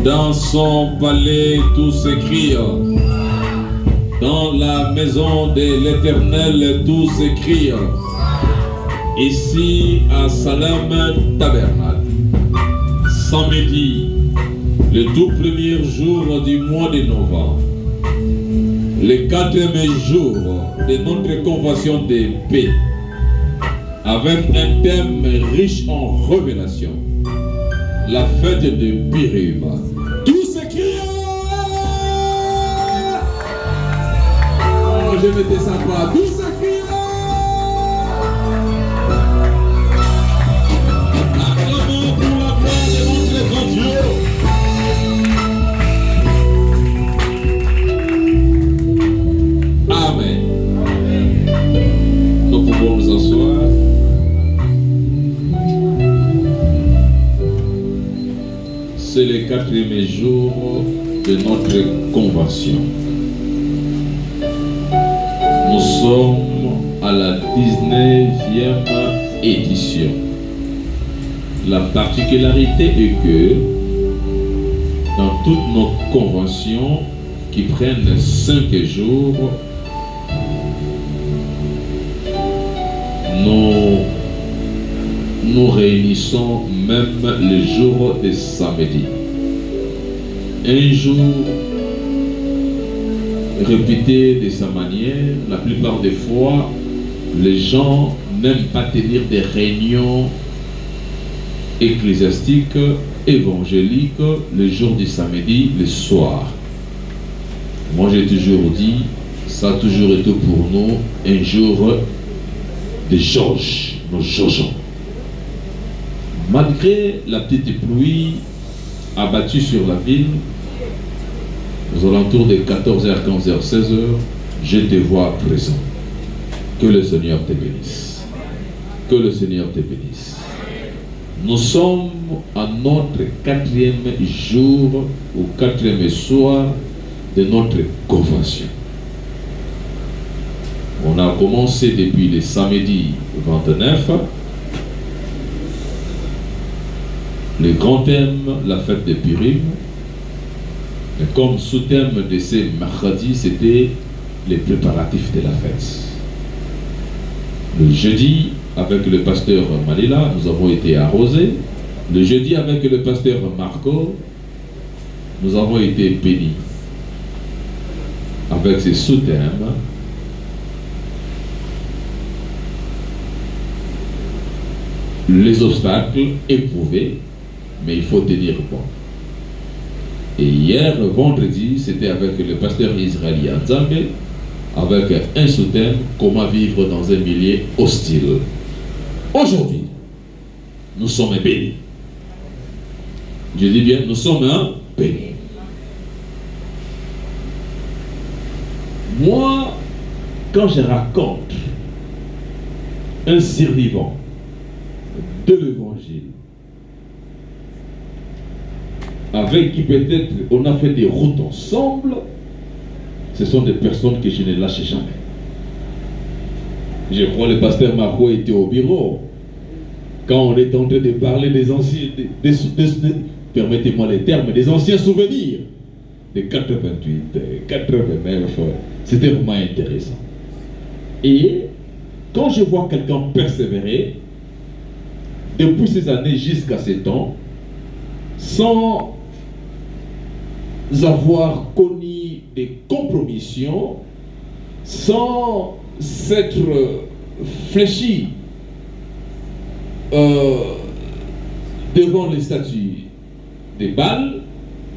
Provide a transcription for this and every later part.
Dans son palais, tout s'écrie. Dans la maison de l'Éternel, tout s'écrie. Ici, à Salem Tabernacle, samedi, le tout premier jour du mois de novembre, le 4e jour de notre convention de paix, avec un thème riche en révélation, la fête de Purim. Tout s'écrit. Oh, je mettais ça pas. Tout s'écrit. Acclamons pour la gloire de notre grand Dieu. Amen. Nous pouvons nous asseoir. C'est le 4e jour de notre convention. Nous sommes à la 19e édition. La particularité est que dans toutes nos conventions qui prennent 5 jours, nous réunissons même le jour de samedi. Un jour répété de sa manière. La plupart des fois, les gens n'aiment pas tenir des réunions ecclésiastiques, évangéliques, le jour du samedi, le soir. Moi, j'ai toujours dit, ça a toujours été pour nous un jour de jauge, nous jaugeons. Malgré la petite pluie abattue sur la ville, aux alentours de 14h, 15h, 16h, je te vois présent. Que le Seigneur te bénisse. Que le Seigneur te bénisse. Nous sommes à notre 4e jour, au 4e soir de notre convention. On a commencé depuis le samedi 29. Le grand thème, la fête de Purim. Et comme sous-thème de ce mercredi, c'était les préparatifs de la fête. Le jeudi, avec le pasteur Malila, nous avons été arrosés. Le jeudi, avec le pasteur Marco, nous avons été bénis. Avec ces sous-thèmes, les obstacles éprouvés, mais il faut tenir bon. Et hier, vendredi, c'était avec le pasteur israélien Nzambe, avec un sous-thème, comment vivre dans un milieu hostile. Aujourd'hui, nous sommes bénis. Je dis bien, nous sommes bénis. Moi, quand je raconte un survivant de l'évangile, avec qui peut-être on a fait des routes ensemble, ce sont des personnes que je ne lâche jamais. Je crois que le pasteur Marco était au bureau quand on est en train de parler des anciens, permettez-moi les termes, des anciens souvenirs de 88, 89. C'était vraiment intéressant. Et quand je vois quelqu'un persévérer depuis ces années jusqu'à ces temps, sans avoir connu des compromissions, sans s'être fléchi devant les statues de Baal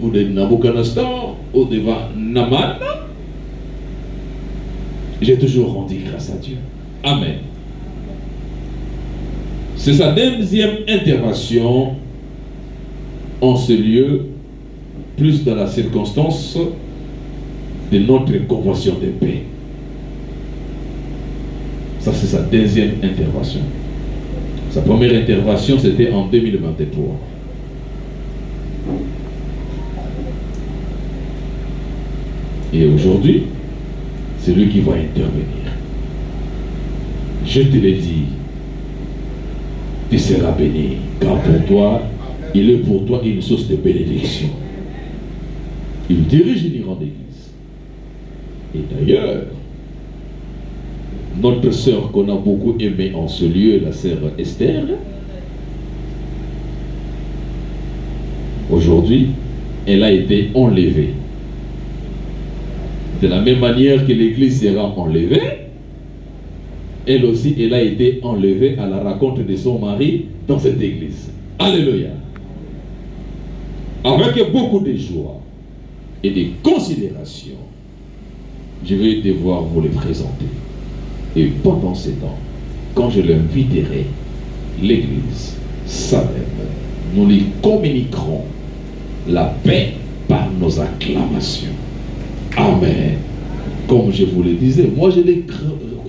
ou de Nabucodonosor ou devant Naman, j'ai toujours rendu grâce à Dieu. Amen. C'est sa 2e intervention en ce lieu, plus dans la circonstance de notre convention de paix. Ça, c'est sa 2e intervention. Sa première intervention, c'était en 2023. Et aujourd'hui, c'est lui qui va intervenir. Je te l'ai dit, tu seras béni, car pour toi, il est pour toi une source de bénédiction. Il dirige une grande église. Et d'ailleurs, notre sœur qu'on a beaucoup aimée en ce lieu, la sœur Esther, aujourd'hui, elle a été enlevée. De la même manière que l'église sera enlevée, elle aussi, elle a été enlevée à la rencontre de son mari dans cette église. Alléluia. Avec beaucoup de joie et de considération, je vais devoir vous les présenter. Et pendant ce temps, quand je l'inviterai, l'église Salem, nous lui communiquerons la paix par nos acclamations. Amen. Comme je vous le disais, moi je l'ai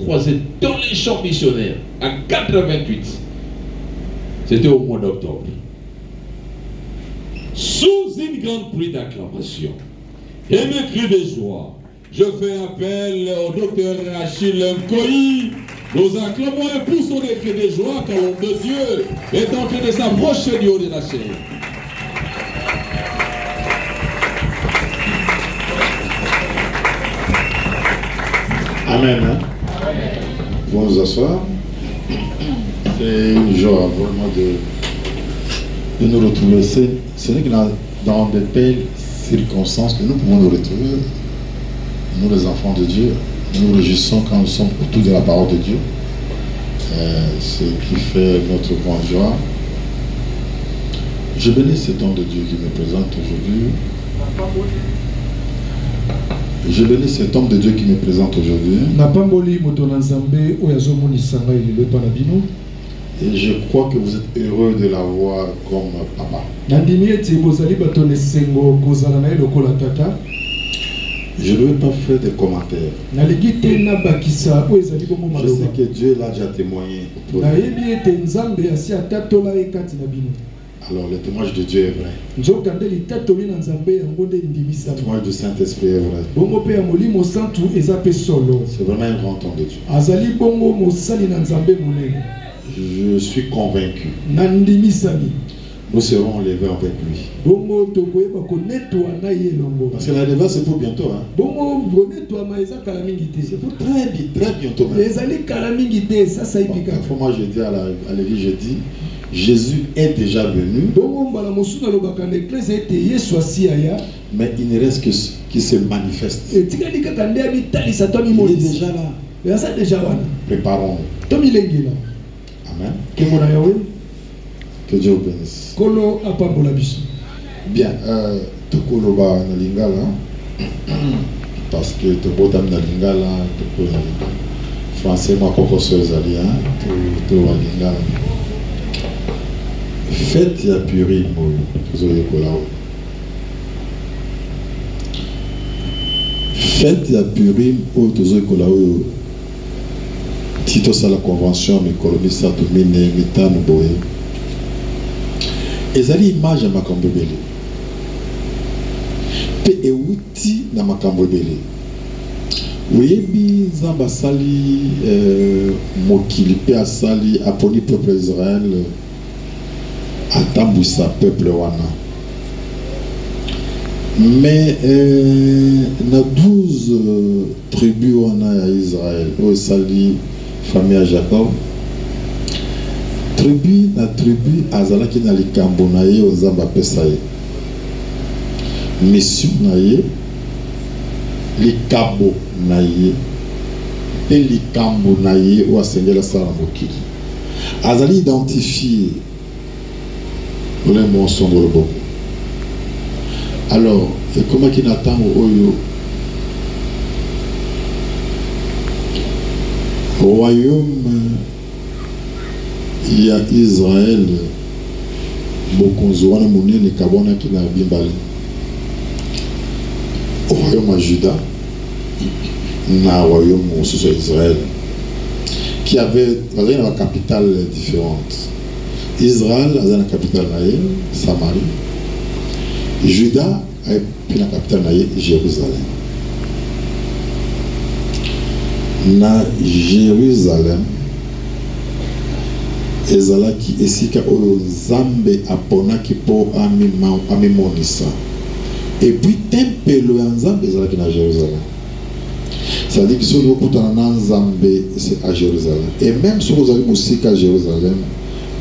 croisé dans les champs missionnaires en 88. C'était au mois d'octobre. Sous une grande pluie d'acclamations et mes cris de joie, je fais appel au docteur Achille Nkoyi. Nous acclamons et poussons des cris de joie car l'homme de Dieu est en train de s'approcher du haut de la chaîne. Amen. Vous nous asseoir. C'est une joie vraiment de nous retrouver. Ce n'est que dans de telles circonstances que nous pouvons nous retrouver. Nous, les enfants de Dieu, nous nous réjouissons quand nous sommes autour de la parole de Dieu. Ce qui fait notre grande joie. Je bénis cet homme de Dieu qui me présente aujourd'hui. Je bénis cet homme de Dieu qui me présente aujourd'hui. Et je crois que vous êtes heureux de l'avoir comme papa. Je ne vais pas faire de commentaires. Je sais que Dieu l'a déjà témoigné. Alors le témoignage de Dieu est vrai. Le témoignage du Saint-Esprit est vrai. C'est vraiment un grand homme de Dieu. Je suis convaincu. Nous serons enlevés avec lui. Parce que l'enlèvement c'est pour bientôt. Hein? C'est pour très bientôt. Parfois moi je dis à l'église, je dis, Jésus est déjà venu. Mais il ne reste que qui se manifeste. Il est déjà là. Préparons-nous. Amen. Que Dieu vous bénisse. Bien, Tokoloba na lingala parce que Tobotam na lingala, français moi koko sozali hein, to lingala. Fête ya Purim tozoye kolao. Fête ya Purim o tozoye kolao. Tito sala convention mi kolonisa to mine mitano boye. Ezali image ya makambo ebele pe euti na makambo ebele oyebi nzambe asali mokili pe asali aponi peuple Israël atambwisa peuple wana mais na 12 tribus wana ya Israël oyo esali famille ya Jacob tribu na tribu azalaki na likambo na ye nzambe apesa ye mission na ye likambo na ye pe likambo na ye oyo asengeli asala mokili azali identifié olemo osongo loboko. Alors ekomaki na ntango oyo royaume ya Israël bokonzi wana monene kabonaki na bimbali royaume ya Juda na royaume mosusu ya Israël qui avait la capitale différente. Israël a la capitale naye Samarie, Juda a la capitale naye Jérusalem. Na Jérusalem ezalaki esika oyo Nzambe aponaki po amimonisa Et puis tempelo ya Nzambe ezalaki na Jérusalem. C'est-à-dire que si vous écoutez en Nzambe, c'est à Jérusalem. Et même si vous avez musique à Jérusalem,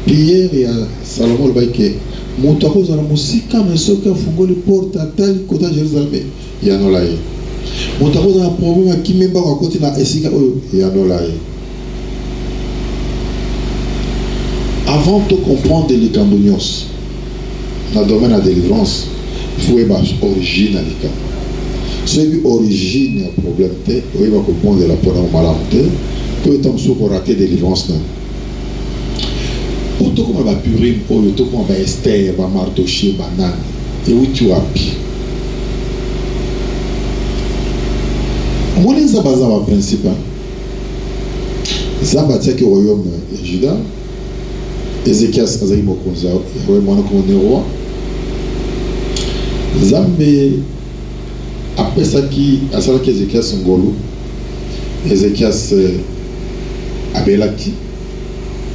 Pierre et Salomon le baïké, Moutako dans la musique, mais ce qui a fongé les portes à tel côté de Jérusalem, il y a un laï. Moutako dans un problème qui même pas à côté de la Essika, il y a un laï. Avant de comprendre les cambonios, dans le domaine de la délivrance, il faut avoir l'origine à l'écart. C'est l'origine du problème, il faut comprendre la porte au malade, que tant que rater des délivrance. Pour tout comme va Purim, pour tout comme va Esther, va Mardoché, banane, et où tu as pu. Moi, les abazas va principal. Zabatia qui est au royaume de Juda. Ézéchias Azaï Mokonza, il y a un roi. Zambé, après ça qui a ça que Ézéchias Ngolo, Ézéchias Abelaki,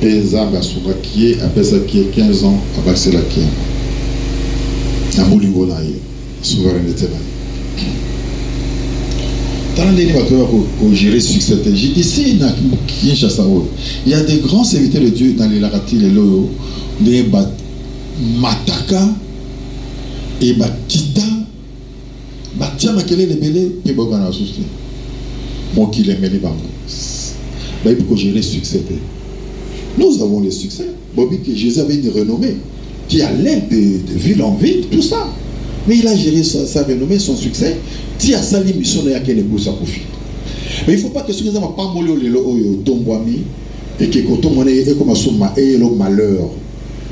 Zambé Asungaki, après ça qui est 15 ans à Baxelaki. À Moulingo Naï, souveraineté Naï. Dans les pour gérer succès, ici, il y a des grands serviteurs de Dieu dans les Larati, les Loyo, les Mataka et Batita, Batia Makele, les Bélé, et Bogana Sousti. Moi qui les mets les bambous. Il faut gérer succès. Nous avons le succès. Bobby, que Jésus avait une renommée qui allait de ville en ville, tout ça. Mais il a géré sa renommée, son succès. Si à ça, l'émission n'a qu'elle est pour sa profit. Mais il ne faut pas que ce que ça ne va pas mouler au tomboami et que quand on est comme un malheur.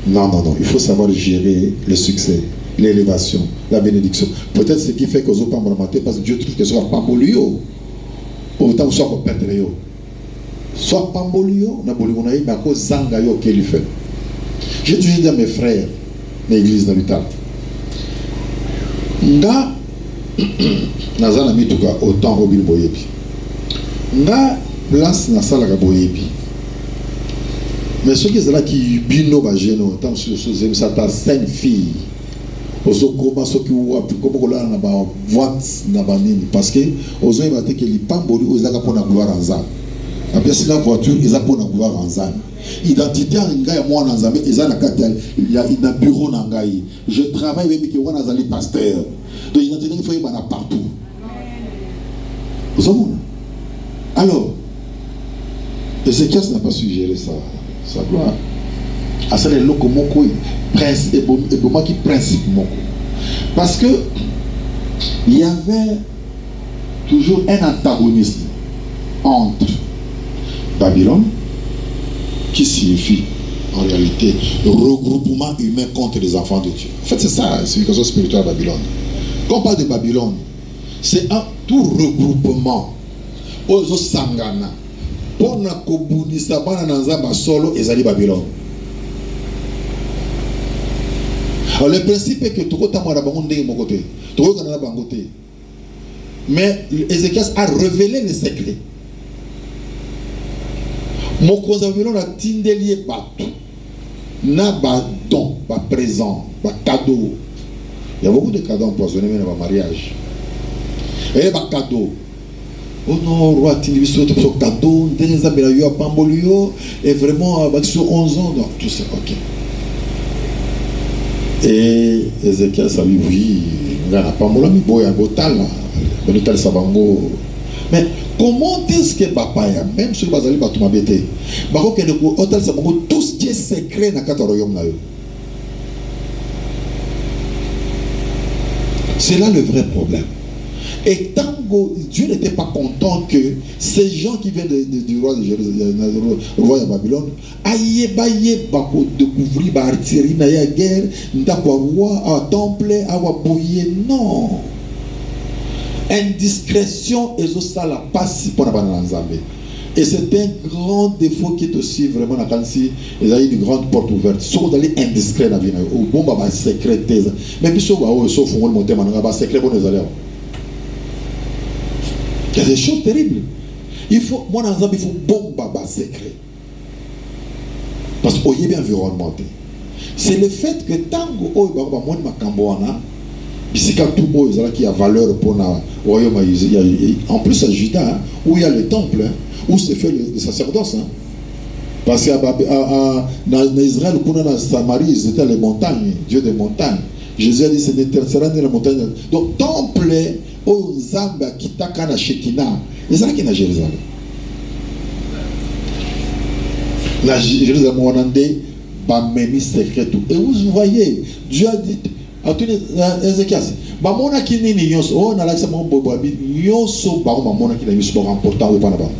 Non, non, non. Il faut savoir gérer le succès, l'élévation, la bénédiction. Peut-être ce qui fait que vous n'avez pas maté parce que Dieu trouve que ce soit pas mouler. Autant que ce soit pour perdre. Soit pas mouler, on a mouler, on a eu, mais à cause zanga yo qu'il fait. J'ai toujours dit à mes frères, l'église dans l'État. Nga nazana mituka autant au bil boyebi nga place na sala ka boyebi mais ce qui est là qui bino ba geno tant sur ce ça ta cinq filles ozo koma so ki wa comme ko la na ba voix na ba nini parce que ozo e bate ke li pamboli ozaka pona gloire en zan après si la voiture ils a pona gloire en zan identité nga ya mwana nzambe eza na katal ya na bureau na ngai je travaille même que wana zali pasteur donc identité il faut y aller partout vous avez alors Ézéchias n'a pas suggéré sa gloire à ça les locaux moko prince et bon qui principe moko parce que il y avait toujours un antagonisme entre Babylone qui signifie en réalité le regroupement humain contre les enfants de Dieu. En fait, c'est ça, c'est une question spirituelle à Babylone. Quand on parle de Babylone, c'est un tout regroupement. Ozo Sangana. Pour na kobuni sabana nanzamba solo ezali Babylone. Alors le principe est que tout le monde a mon côté. Tout le monde a mon côté. Mais Ézéchias a révélé les secrets. Mon conservateur a tindelié partout. Na ba don, ba présent, ba cadeau. Il y a beaucoup de cadeaux empoisonnés même dans le mariage. Et ba cadeau. Oh non, roi tindelié sur ce cadeau, dernier zabela yo pambolio et vraiment ba sur 11 ans donc tout ça OK. Et Ézéchiel ça lui oui, ngana pambola mi boya botal là. Botal sabango. Mais comment est-ce que papa ya même sur bazali ba tuma bete bako ke ko hôtel ça tout ce qui est secret na kata royaume na yo c'est là le vrai problème et tant que Dieu n'était pas content que ces gens qui viennent du roi de Jérusalem du roi de Babylone aïe bako découvrir ba artillerie na ya guerre ndako roi à temple à boyer non. Indiscrétion et ça la passe pour la banane. Et c'est un grand défaut qui est aussi vraiment dans si il y a une grande porte ouverte. Si vous allez indiscret dans la vie, au bon bah secret mais puis si vous allez sauf vous monter maintenant bah secret bon les allez. Il y a des choses terribles. Il faut moi dans il faut bon bah secret. Parce qu'il y a bien environnementé. C'est le fait que tant que oh bah moi ma camboana bisika tout beau qui a valeur pour la royaume. En plus à Juda, où il y a le temple, où se fait le sacerdoce. Parce qu'en Israël, dans Samarie, c'était les montagnes, Dieu des montagnes. Jésus a dit ce sera dans la montagne. Donc, temple, où Zamba qui t'a na Shekinah, et ça qui est dans Jérusalem. La Jérusalem, on a dit, Bamemi secret tout. Et vous voyez, Dieu a dit, Ézéchias, Bamona qui n'est ni yonso, on a l'accès à mon bobabi, yonso, Bamona qui n'a eu ce important ou pas là-bas.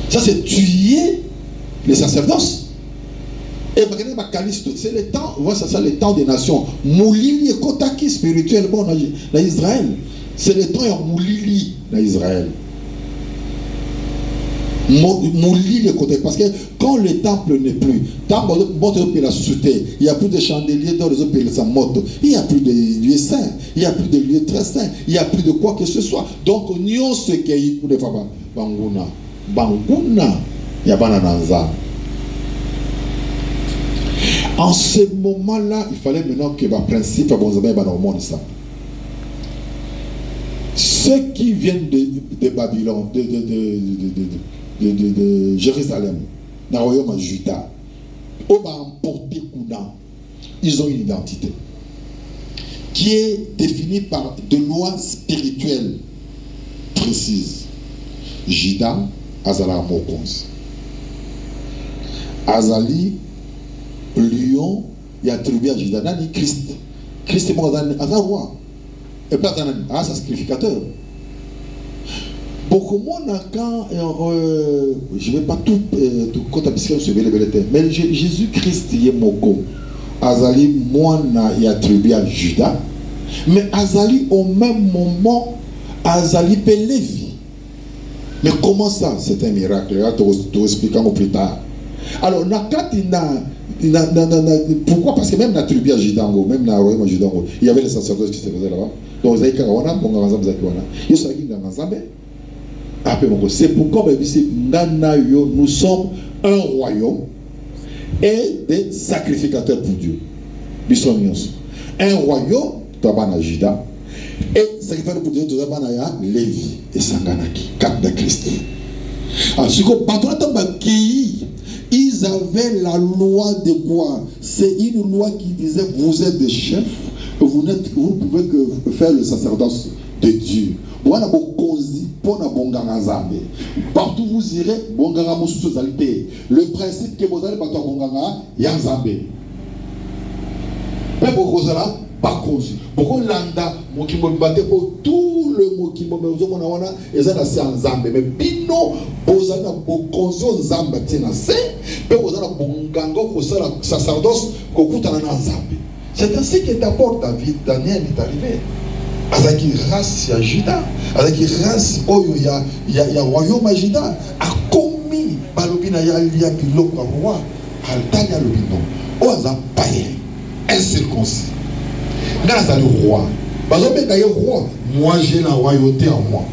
Ça, c'est tuer les sacerdoces. Et c'est le temps, voilà, ça c'est le temps des nations. Moulili et Kotaki spirituellement dans Israël. C'est le temps de Moulili dans Israël. Moulili et Kotaki. Parce que quand le temple n'est plus, il n'y a plus de chandeliers dans les autres pays, il n'y a plus de lieux saints, il n'y a plus de lieux très saints, il n'y a plus de quoi que ce soit. Donc, nous ce qui est pour les femmes, Banguna, il y a pas d'anza. En ce moment-là, il fallait maintenant que le principe soit au monde. Ceux qui viennent de Babylone, de Jérusalem, dans le royaume de Juda, ils ont une identité qui est définie par des lois spirituelles précises. Juda, Azala Mokonzi. Azali, Lion, il y a attribué à Juda, Nani Christ. Christ est mort à roi. Et pas à sacrificateur. Beaucoup de monde, quand je ne vais pas tout compter sur le mais Jésus-Christ est moko. Azali, moi, il a attribué à Juda. Mais Azali, au même moment, Azali peut Lévi. Mais comment ça? C'est un miracle. Je te expliquer plus tard. Alors, pourquoi? Parce que même dans la tribu à Jidango, même dans le royaume de Jidango, il y avait les sacerdotes qui se faisaient là-bas. Donc, c'est pourquoi nous sommes un royaume et des sacrificateurs pour Dieu. Un royaume, Tabana Juda, et sacrificateur pour Dieu, Tabana Lévi et Sanganaki, 4 de Christ. Alors, ce que ils avaient la loi de quoi? C'est une loi qui disait vous êtes des chefs, vous ne pouvez que faire le sacerdoce de Dieu. Partout vous irez, le principe que vous allez battre Bonganga, Yanzambe. Mais beaucoup là, pas conçu. Beaucoup landa, mokimo batté pour tout le mokimo mezomona wana, et ça c'est en Zambé. Mais bino, bozana bokonzo Zamba tina se, mais bozana bongango pour ça la sacerdoce kokutana na Zambé. C'est ainsi que d'abord David, Daniel est arrivé. Avec une race à Juda, avec une race où il y a royaume à Juda, a commis balobina ya biloko roi, altanya lobino, o aza païen, incirconcis. Dans le roi, parce que d'ailleurs roi, moi j'ai la royauté en moi.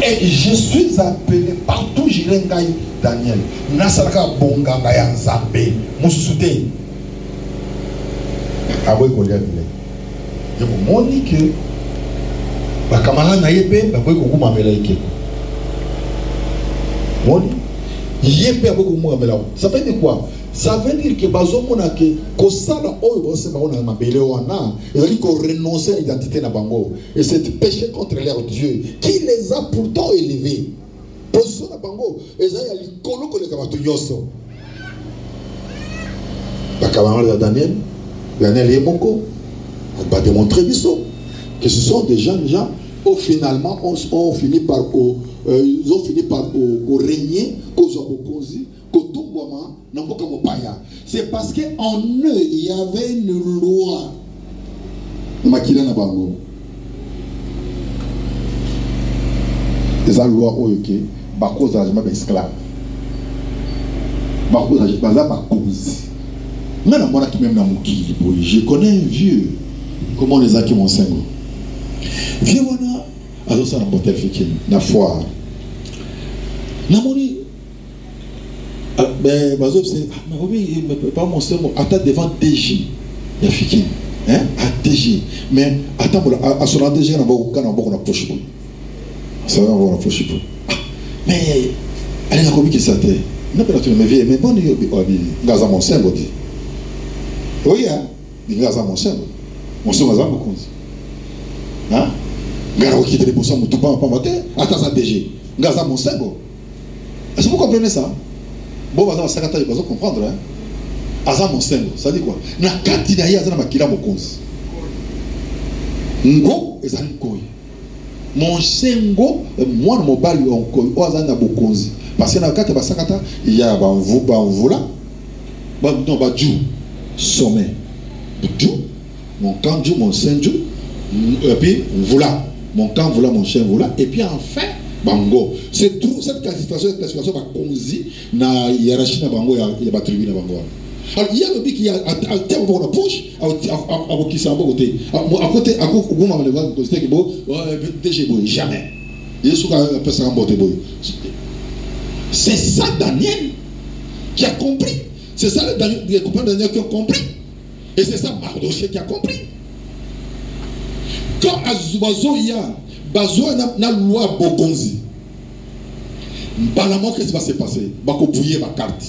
Et je suis appelé partout, j'irai Daniel. Nasaraka bonganga ya Nzambe, mususute. Aboy kolia bile. Je vous montre que ba camarade na yebe ba boy ko mamela ike. Moni yebe ba ko mamela. Ça veut dire quoi? Ça veut dire que bazomona que kosala oyo bose ba ona mabele wana, ils ko renoncer à l'identité na bango et c'est péché contre leur Dieu qui les a pourtant élevés. Position na bango, ezaya likolo ko le kabatu yoso. Ba camarade Daniel et Moko va démontrer que ce sont des gens où finalement ont fini par ils ont fini par régner c'est parce qu'en eux il y avait une loi des lois ok bakoza esclave bakoza bakozi. Je connais un vieux, comment les a qui m'enseignent. Vieux, alors ça n'a pas tel fait na foire. Namoni, ben, c'est, mais oui, pas mon cerveau, attends devant DG. Il y a Fiki. Hein? ADG. Mais attends, à son ADG, on a beaucoup de poche. Ça va avoir la poche. Mais, elle a compris que ça t'est. Non, mais bon, il y a mon sein. Oui, hein? Il y a mon sein. Mon sein, il y a beaucoup. Hein? Garo qui te dépose mon tout pas matin, attends ça DG. Gaza mon sein. Est-ce que vous comprenez ça? Bon, vous allez comprendre. Hein? Aza mon sein, ça dit quoi? Na kati na yaza na makila mokonzi. Ngo ezali koyi. Mon sengo moi na mobali onkoyi oza na bokonzi. Parce que na kati basakata il y a banvula. Non ba ju sommet. Ju mon kanju mon senju et puis voilà mon camp voilà mon chien voilà et puis enfin bango c'est tout cette classification va conzi na hiérarchie na bango ya ba tribu na bango. Alors il y a le bic qui a tellement pour la poche à qui ça côté à côté à côté au moment de voir côté que bon DG boy jamais il sous la personne en botte boy. C'est ça Daniel qui a compris, c'est ça le Daniel qui a compris et c'est ça Mardoché qui a compris. Quand Azubazoya, Bazoya n'a loi Bokonzi, Balamon, qu'est-ce qui va se passer? Bako bouiller ma carte.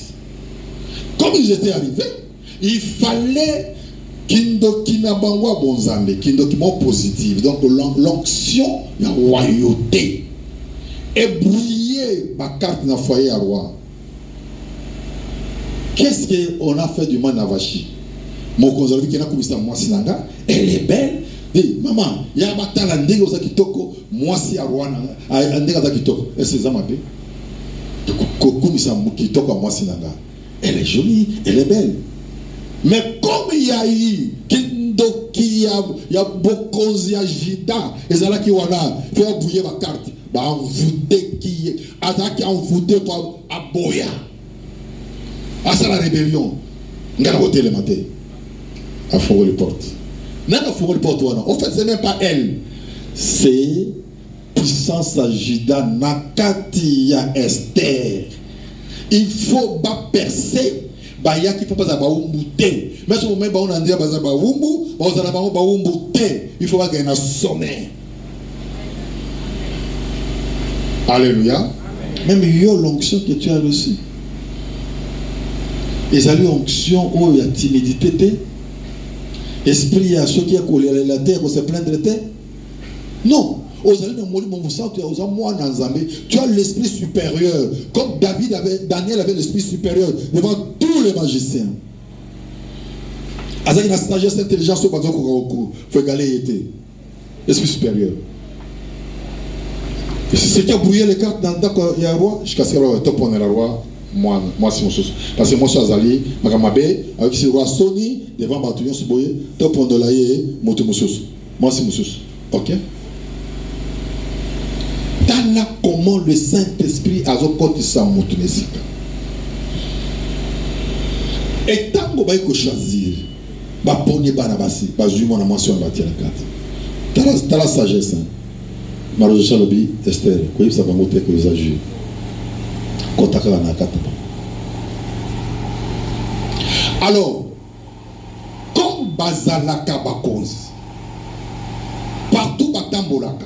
Comme ils étaient arrivés, il fallait Kindokina Bangwa Bonzambe, Kindokima positif, donc l'onction, la royauté, et brouiller ma carte dans le foyer à roi. Qu'est-ce qu'on a fait du Manavashi? Mon conservateur qui n'a commis ça, moi, Sinanga, elle est belle. Hey, maman, il y a un batala ndenge oza kitoko, moi si à Rwanda, ndenge oza kitoko. Et c'est ça ma paix. Kokumisa kitoko moi si nanga. Elle est jolie, elle est belle. Mais comme il y a eu Kindoki, il y a Bokonzi, Jida, et c'est là qui wana, fait bouiller ma carte. Bah envoûté qui, Azaki envoûté par Aboya. Ah c'est la rébellion. Ngala voter le matin. À fond les portes. En fait, ce n'est pas elle. C'est puissance Jida Nakati ya Esther. Il faut pas percer. Il y a qui ne faut pas baoumouté. Mais si vous mettez un endroit baza baoumou, vous allez baoumouté. Il faut pas qu'il y ait un sommet. Alléluia. Même il y a l'onction que tu as reçue. Et ça lui onction où il y a timidité. Esprit à ceux qui a collé la terre, on se plaindre de terre. Non. Tu as l'esprit supérieur. Comme Daniel avait l'esprit supérieur devant tous les magiciens. Avec la sagesse, l'intelligence, il faut égaler l'esprit supérieur. C'est ce qui a brouillé les cartes dans il y a un roi. Je casse le top on est le roi. Moi c'est mon chose. Parce que moi je suis allé, avec ce roi Sony, devant Batouillon Souboye, top on de l'aïe, moi c'est mon chose. Ok? Dans là comment le Saint-Esprit a côté ça motonesika. Et tant que vous choisir, bah pogner banabasi, bah jouer mon mention la tienne carte. T'as la sagesse. Maroje Chalobi, Esther, quoi ça va monter que vous avez contact na carte. Alors, comme Bazalaka Bakonzi, partout Batambolaka,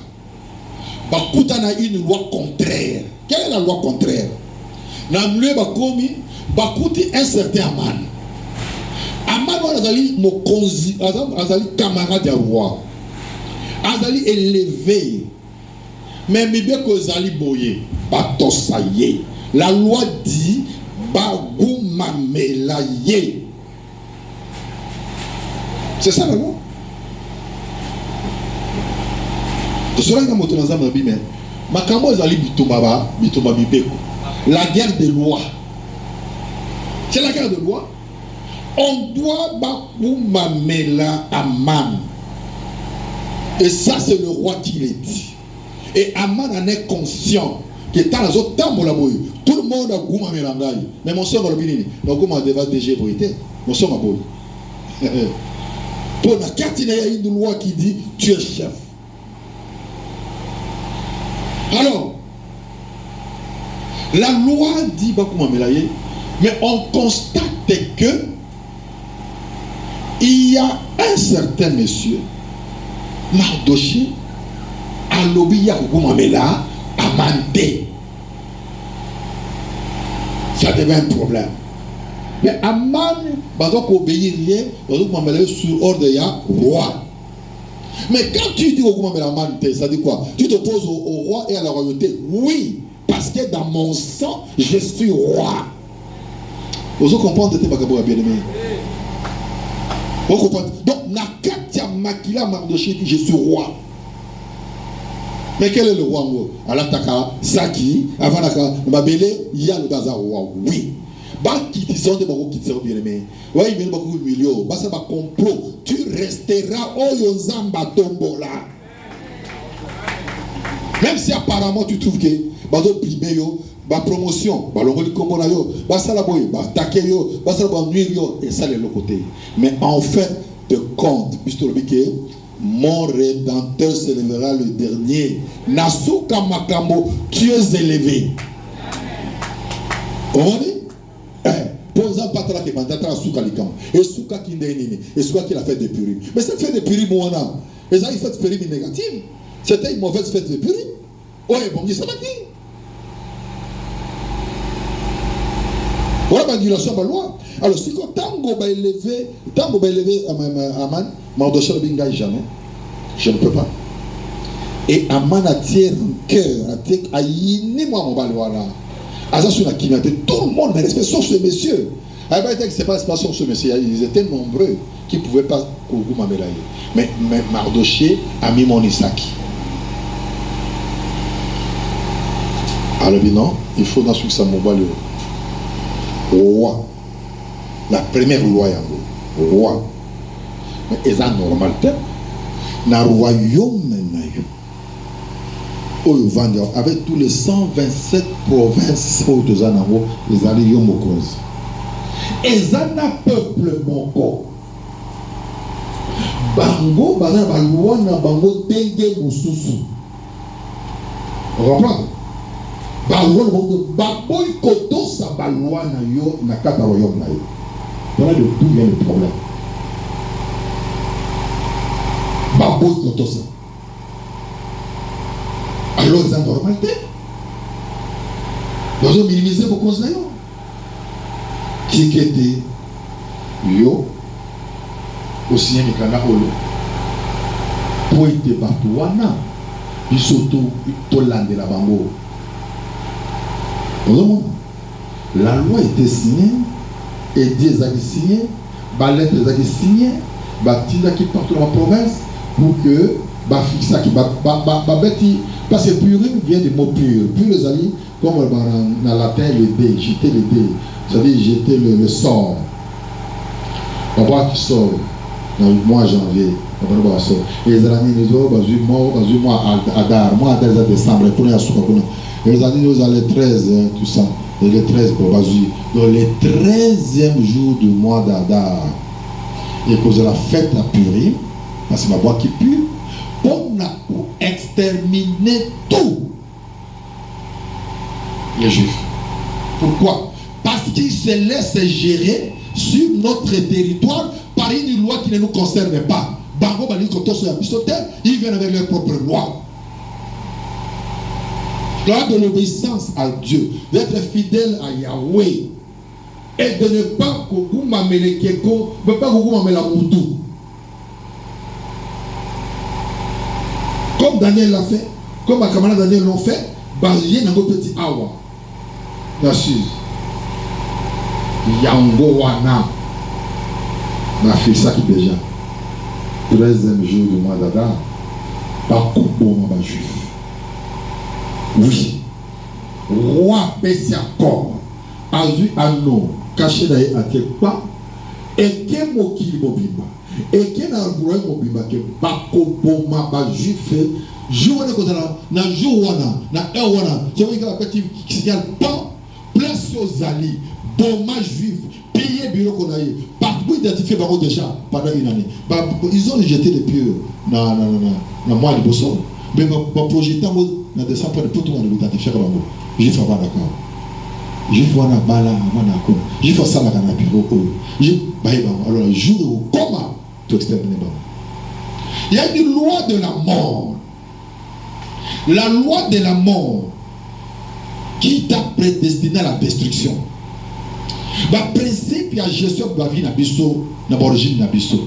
Bakutana une loi contraire. Quelle est la loi contraire? Namle Bakomi, Bakuti un certain Aman. Aman azali mokonzi, azali camarade du roi. Azali élevé. Mais Mibé Kozali Boye, Batosaye. La loi dit Bagoumamelaye. C'est ça la loi. La guerre des lois. C'est la guerre de loi. On doit Bagoumamela Aman. Et ça, c'est le roi qui l'a dit. Et Aman en est conscient que dans les autres temps, tout le monde a goûté mélangaï. Mais mon soeur, donc on devait déjà bruiter. Mon soeur m'a beau. Pour la carte, il y a une loi qui dit tu es chef. Alors, la loi dit mais on constate que Il y a un certain monsieur, Mardoché, à l'obéi à Goumamela, à Mandé. Ça devient un problème. Mais Aman, pendant qu'on obéit rien, pendant qu'on met sur ordre de roi. Mais quand tu dis au Goumamela Aman, ça dit quoi? Tu t'opposes au roi et à la royauté. Oui, parce que dans mon sang, je suis roi. Vous comprenez, bien-aimé? Vous comprenez? Donc, Nakatia Makila Mardoché dit je suis roi. Mais quel est le roi? Alataka, Saki, Avanaka, Mabele, Yal Gaza roi. Oui. Bah, qui disent des barreaux qui sont bien aimés. Oui, il y a beaucoup de millions. Bah, ça va complot. Tu resteras au Yozamba Tombola. Même si apparemment tu trouves que, bah, primé yo, bah, promotion, bah, l'ongoli combo yo, bah, ça la boy, bah, taqué yo, bah, ça la boy, nuit yo, et ça les l'autre côté. Mais en fait de compte, puisque le biquet, mon rédempteur s'élèvera le dernier. Nasuka Makambo, tu es élevé. On dit? Posant pas la kebanda, Souka Likam. Et Souka qui n'est né. Et Souka qui l'a fait de Purim. Mais c'est fait de Purim, mon âme. Et ça, il fait de Purim négative. C'était une mauvaise fête de Purim. Oui, bon, il s'en a dit. Voilà l'annulation de la loi. Alors, si Tango va élever Aman, Mardoché ne bingaille jamais. Je ne peux pas. Et Aman attire un cœur, a yéné moi mon balwala. Tout le monde me respecte sauf ce monsieur. C'est pas sauf ce monsieur. Ils étaient nombreux qui ne pouvaient pas m'améliorer. Mais Mardoché a mis mon Isaki. Alors non, il faut dans ce que ça m'obale. Roi. La première loi roi. Mais c'est normal. Dans le royaume avec tous les 127 provinces les alliés Yomokos. Et ça n'a peuple moko. Bango, bango, bango, dengue, moussousou. Vous comprenez? Bango, bango, koto, sa balwa na yo, na kata royaume na yo. Voilà d'où vient le problème. Bango, koto, sa. Alors, c'est la normalité. Nous avons minimisé vos conseils. Qui était yo, aussi un Mikana Olo. Pour être partout, il surtout Tolande la Bango. La loi était signée, et Dieu a signé, la lettre a signé, Batinda qui partout dans la province, pour que fixa qui parce que purim vient du mot pur. Pur les amis, comme dans latin le dé, jeter le dé, c'est-à-dire jeter le sort. On voit qui sort dans le mois janvier. Les amis nous ont dans le mois Adar, mois Adar c'est décembre, pour les amis nous ont les 13, tout ça. Et les 13 pour Bazui. Dans les 13e jour du mois d'Adar, et cause de la fête à Purim, parce que ma boîte qui pue, pour exterminer tous les Juifs. Pourquoi? Parce qu'ils se laissent gérer sur notre territoire par une loi qui ne nous concerne pas. Bango Bali Koto sur la ils viennent avec leur propre loi. Loi de l'obéissance à Dieu, d'être fidèle à Yahweh et de ne pas Koguma Melekeko, ne pas Koguma Melamutu. Comme Daniel l'a fait, comme ma camarade Daniel l'ont fait, basé dans notre petit awa. Merci. Yango Wana. Ma fille, ça qui déjà. 13e jour du mois d'Adar. Pas Kobo Maba Juif. Oui. Roi Pessiakor. Azu Ano. Caché d'ailleurs à quelque part. Et que Mokili Mobimba. Et que na Rouen Mobimba. Que Bakobo Maba Juif. Jour na jour wana na wana je veux que la petite qui signale pas place aux alliés boma juif payé bureau qu'on a eu partout identifié par déjà pendant une année ils ont jeté les pieux na mois de Bosso mais va projeter dans décembre de tout le monde identifié comme juif avant d'accord Je vois na bala, je vois ça la canapé. Je alors le jour où comment tu exterminer. Il y a une loi de la mort. La loi de la mort qui t'a prédestiné à la destruction. Le principe et la gestion de la vie dans l'origine de biso.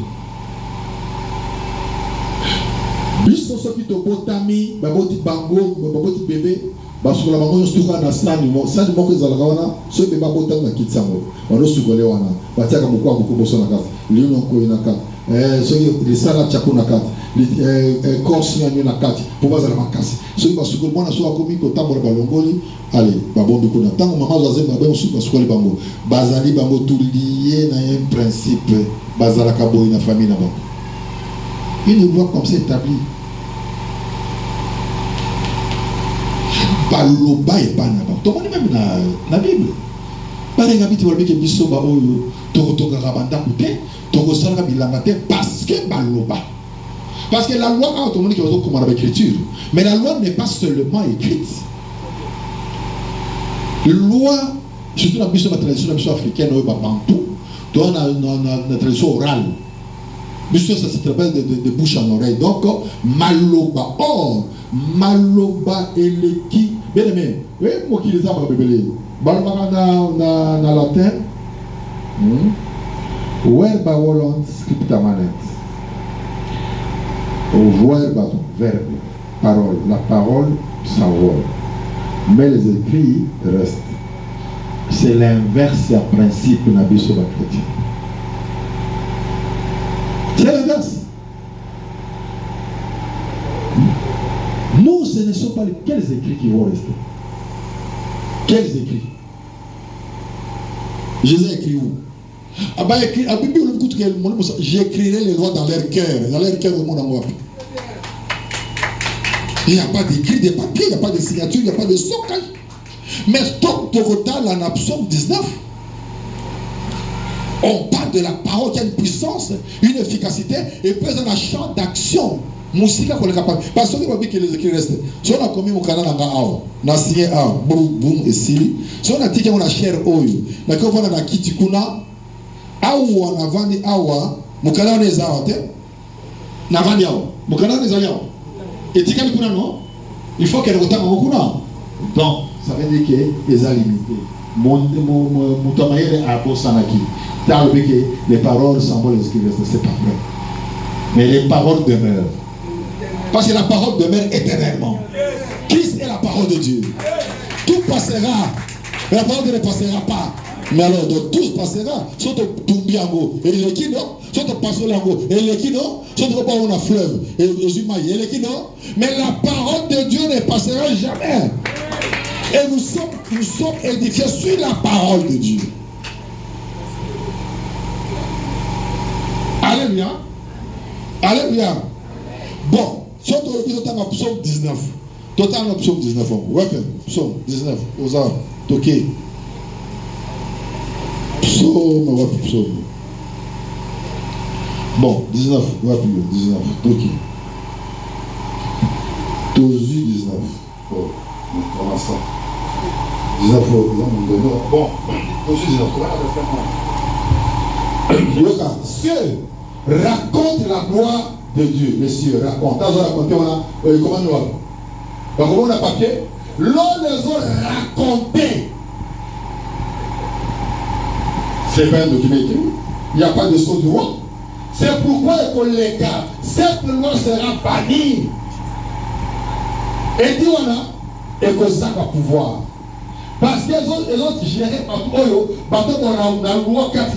Biso ceux qui te botami, baboti bango, baboti bébé, parce que la bango stuka na sani mo que zalaka wana, ceux qui babota na kitsango. Bano sukole wana, batiaka mukwa mukuboso na kati. Lino ko ina kati. Ceux qui les sala chako na kati. Corse na kati pour bazala makasi. Ceux qui basukole mwana so akomi ko tambola balongoli, allez, babombi ko na tango mama zaze mabe suka sukole bango. Bazali bango tout lié na un principe, bazala ka boy na famille na bango. Une loi comme ça établie. Baloba et pas na bango. Tout le monde même na Bible. Par exemple, tu vois que biso ba oyo tokotoka rabanda kute, tokosala bilanga te parce que baloba. Parce que la loi a tout le monde qui va comme l'écriture. Mais la loi n'est pas seulement écrite. La loi, surtout dans la tradition africaine, dans la tradition orale. Ça se travaille de bouche en oreille. Donc, maloba. Or, maloba et le qui. Bien aimé, oui, moi qui les a bébé. Maloba dans latin. Verba volant scripta manet. Verbe, parole. La parole s'envole. Mais les écrits restent. C'est l'inverse à principe de la vie sur la chrétien. C'est l'inverse. Nous, ce ne sont pas quels écrits qui vont rester. Quels écrits? Jésus a écrit où? J'écrirai les lois dans leur cœur. Dans leur cœur, au monde en moi. Il n'y a pas d'écrit, de papier, il n'y a pas de signature, il n'y a pas de stockage. Mais top total en Psaume 19, on parle de la parole qui a une puissance, une efficacité et puis un champ d'action. Musique qu'on est capable. Parce que les écrits restent. Si on a commis mon canal en on a signé un boum et si. Si on a dit qu'on a cher oyo, on a kitikuna, awa na vandi awa, mon canal on est zaote, na vandi awa, mon canal on est zaote. Et tu kuna non? Il faut qu'elle retente en kuna. Donc, ça veut dire que les a limité. Mon tamaïre a beau sanaki. T'as vu que les paroles semblent les écrire, c'est pas vrai. Mais les paroles demeurent. Parce que la parole demeure éternellement. Christ est la parole de Dieu. Tout passera. Mais la parole ne passera pas. Mais alors, donc, tout passera. Soit au Tumbiango, et le qui non, soit au Passolango, et le qui non, soit au Pau na fleuve, et aux Zumaï, et le qui non. Mais la parole de Dieu ne passera jamais. Et nous sommes édifiés sur la parole de Dieu. Alléluia. Alléluia. Bon. Si on te dans Psaume 19, total dans Psaume 19, ouais, Psaume 19, aux arbres, toqué. Psaume, ouais, Psaume. Bon, 19, ouais, 19, toqué. Tozu 19. Bon, comment ça 19, bon, Tozu 19, comment on va faire? Dieu raconte la gloire de Dieu, messieurs, raconte. T'as raconté, comment nous avons? Comment on a papier? L'on les a racontés. C'est pas un document écrit. Il n'y a pas de saut du roi. C'est pourquoi, les gars, cette loi sera bannie. Et dit on a, et que ça va pouvoir. Parce que les autres gérés par Oyo, parce qu'on a la loi 4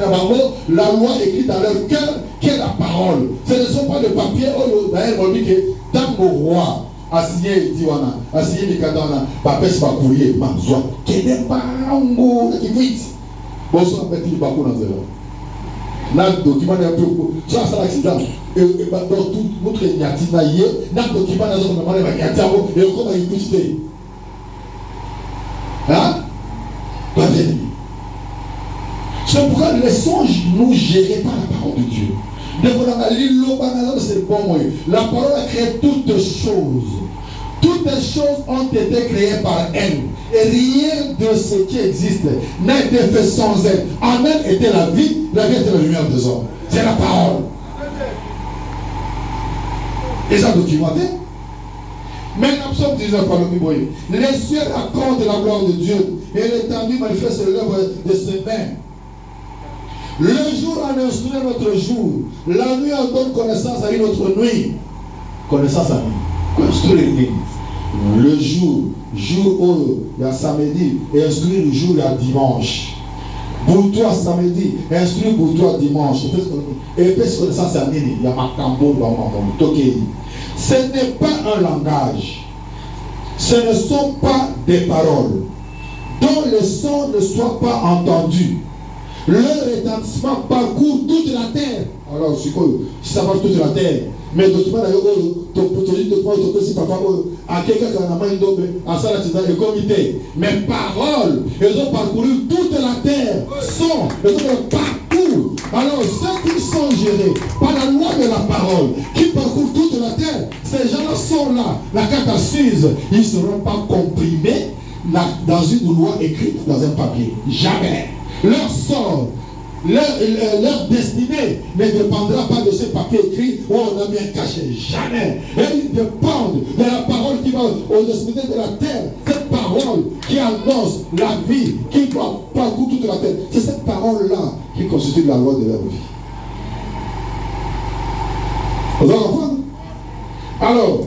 la loi écrite dans leur cœur, qui est la parole. Ce ne sont pas de papier, Oyo, d'ailleurs, on dit que tant que roi a signé, dit on a signé les cadres, papa, c'est pas courrier, manzoua, qui n'est pas un mot, qui vite. Bon, ça, on a fait le bakou dans zéro. Là, le document est un peu. Ça, c'est l'accident. Et dans tout notre Niatina, il y a un document dans zéro, on a fait Niatina, et on a écouté. Hein? Pas bien. C'est pourquoi les songes nous gérés par la parole de Dieu. C'est le bon moyen. La parole a créé toutes choses. Toutes les choses ont été créées par elle. rien de ce qui existe n'a été fait sans elle. En elle était la vie était la lumière des hommes. C'est la parole. Et ça documenté. Maintenant, psaume 19, par le les cieux racontent la gloire de Dieu et l'étendue manifeste l'œuvre de ses mains. Le jour en instruit notre jour, la nuit en donne connaissance à une autre nuit. Connaissance à nuit. Construire une nuit. Le jour où il y a samedi, et instruire le jour il y a dimanche. Pour toi samedi, instruire pour toi dimanche. Et puis connaissance à nuit, il y a Makambo dans mon Tokei. Ce n'est pas un langage. Ce ne sont pas des paroles dont le son ne soit pas entendu. Leur retentissement parcourt toute la terre. Alors, si ça marche toute la terre, mais document d'ailleurs, à quelqu'un qui a la main à ça, le comité. Mais paroles, elles ont parcouru toute la terre. Sont, elles ont parcours. Alors, ceux qui sont gérés par la loi de la parole, qui parcourent toute la terre, ces gens-là sont là. La carte assise, ils ne seront pas comprimés dans une loi écrite dans un papier. Jamais. Leur sort, leur destinée ne dépendra pas de ce papier écrit où on a mis un cachet. Jamais. Et ils dépendent de la parole qui va aux extrémités de la terre. Cette parole qui annonce la vie, qui va parcourir toute la terre. C'est cette parole-là qui constitue la loi de leur vie. Vous allez comprendre? Alors,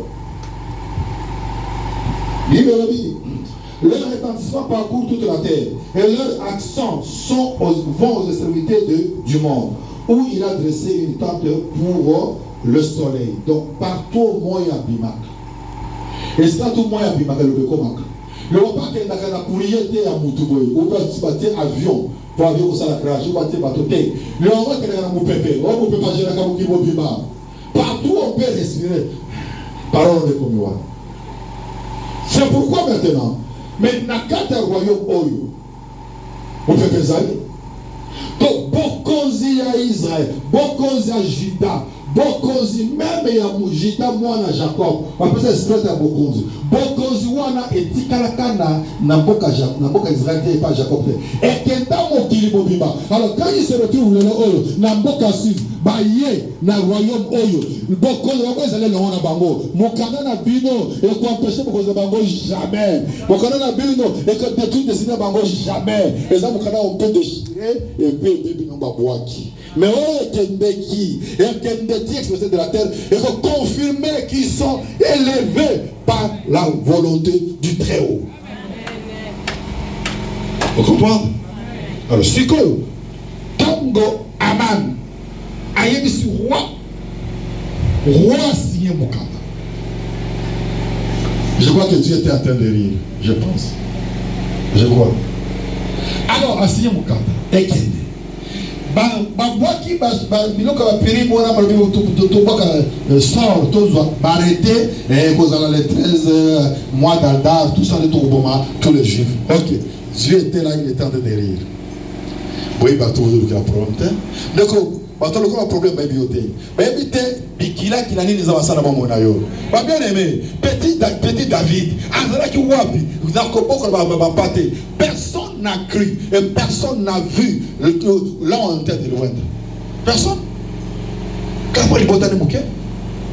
leur retentissement parcourt toute la terre et leurs accents vont aux extrémités du monde où il a dressé une tente pour le soleil. Donc partout moi y a bimak. Et c'est tout moi y a bimak le bekomak. Le repas qu'il a la courrier à Moutouboué ou pas avion pour aller au salacrage ou bateau bateau. Le repas qu'il a mon pépé, on peut pas gérer comme qui va bimak. Partout on peut respirer. Parole de Komiwa. C'est pourquoi maintenant. Mais nakata royaume oyo on peut faire ça. Donc bokonzi à Israël, bokonzi à Juda, bokonzi même ya Juda mwana Jacob, on peut ça à bokonzi. Bokonzi wana etikalakana na boka Israël et pas Jacob. Et kenda mokili bobima. Alors quand il se retrouve le oyo na boka sud, baye na royaume oyo, bokonzi wa ezale le wana bango. Mokana na bino et ko empêcher bokonzi bango jamais. Mokana na bino et que détruire destiné bango jamais. Et ça mokana on peut déchirer et puis bino babwaki. Mais oh kendeki et kendeki expressé de la terre et confirmer qu'ils sont élevés par la volonté du Très-Haut. Vous comprenez? Alors, c'est que Tango Aman Ayebisi roi signé Mokanda. Je crois que Dieu était en train de rire, je pense. Je crois. Alors, a signé Mokanda. Et Kende. Babwaki biloko bapiri mona balobi tobaka sort tozwa barrêté et kozala le 13 mois d'Adar tout ça de tokoboma tous les juifs. Ok, Dieu était là, il était en train de rire. Oui, bato vous avez un problème. Donc bato le problème ba bioté. Ba bité bikila kilani les avasala mona yo. Ba bien aimé, petit David, azala ki wapi, zakoboko ba paté. Personne n'a cru et personne n'a vu là on était de loin. Personne. Comment il